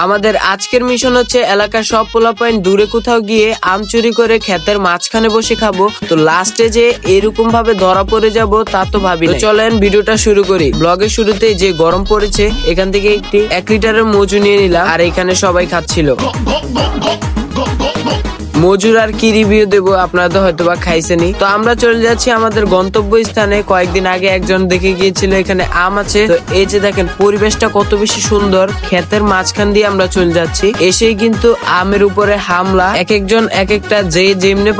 আমাদের আজকের মিশন হচ্ছে এলাকার সব পোলাপাইন দূরে কোথাও গিয়ে আম চুরি করে ক্ষেতের মাঝখানে বসে খাবো। তো লাস্টে যে এরকম ভাবে ধরা পড়ে যাব তা তো ভাবি নাই। চলেন ভিডিওটা শুরু করি। ব্লগের শুরুতেই যে গরম পড়েছে এখান থেকে একটি 1 লিটারের মজু নিয়ে নিলাম, আর এখানে সবাই খাচ্ছিল। মজুর আর কি রিভিউ দেবো, আপনারা তো হয়তো বা খাইছেনি। তো আমরা চলে যাচ্ছি আমাদের গন্তব্য স্থানে। কয়েকদিন আগে একজন দেখে গিয়েছিল এখানে আম আছে। তো এই যে দেখেন পরিবেশটা কত বেশি সুন্দর, ক্ষেতের মাঝখান দিয়ে আমরা চলে যাচ্ছি। এসেই কিন্তু আমের উপরে হামলা, এক একজন এক একটা যে যেমনে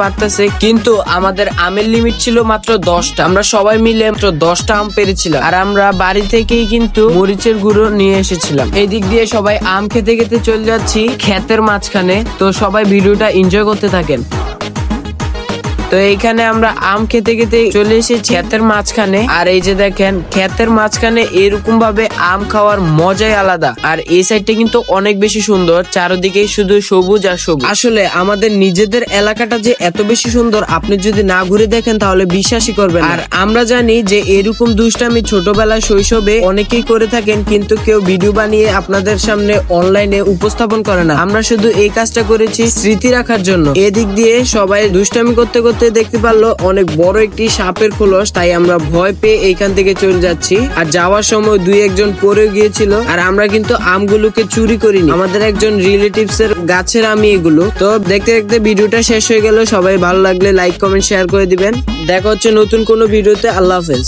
পারতাছে, কিন্তু আমাদের আমের লিমিট ছিল মাত্র 10টা। আমরা সবাই মিলে মাত্র 10টা আম পেরেছিলাম, আর আমরা বাড়ি থেকেই কিন্তু মরিচের গুঁড়ো নিয়ে এসেছিলাম। এই দিক দিয়ে সবাই আম খেতে খেতে চলে যাচ্ছি ক্ষেতের মাঝখানে। তো সবাই ভিডিওটা এনজয় করতে থাকেন। তো এইখানে আমরা আম খেতে খেতে চলে এসেছি ক্ষেতের মাঝখানে। আর এই যে দেখেন ক্ষেতের মাঝখানে এরকম ভাবে আম খাওয়ার মজাই আলাদা। আর এই সাইডটা কিন্তু অনেক বেশি সুন্দর, চারদিকেই শুধু সবুজ আর সবুজ। আসলে আমাদের নিজেদের এলাকাটা যে এত বেশি সুন্দর, আপনি যদি না ঘুরে দেখেন তাহলে বিশ্বাসই করবেন। আর আমরা জানি যে এরকম দুষ্টামি ছোটবেলায় শৈশবে অনেকেই করে থাকেন, কিন্তু কেউ ভিডিও বানিয়ে আপনাদের সামনে অনলাইনে উপস্থাপন করে না। আমরা শুধু এই কাজটা করেছি স্মৃতি রাখার জন্য। এদিক দিয়ে সবাই দুষ্টামি করতে করতে দেখতে পারলো অনেক বড় একটি সাপের খোলস, তাই আমরা ভয় পেয়ে এইখান থেকে চলে যাচ্ছি। আর যাওয়ার সময় 2-1 পড়ে গিয়েছিল। আর আমরা কিন্তু আমগুলোকে চুরি করিনি, আমাদের একজন রিলেটিভস এর গাছের আমি এগুলো। তো দেখতে দেখতে ভিডিওটা শেষ হয়ে গেল। সবাই ভালো লাগলে লাইক কমেন্ট শেয়ার করে দিবেন। দেখা হচ্ছে নতুন কোনো ভিডিওতে। আল্লাহ হাফেজ।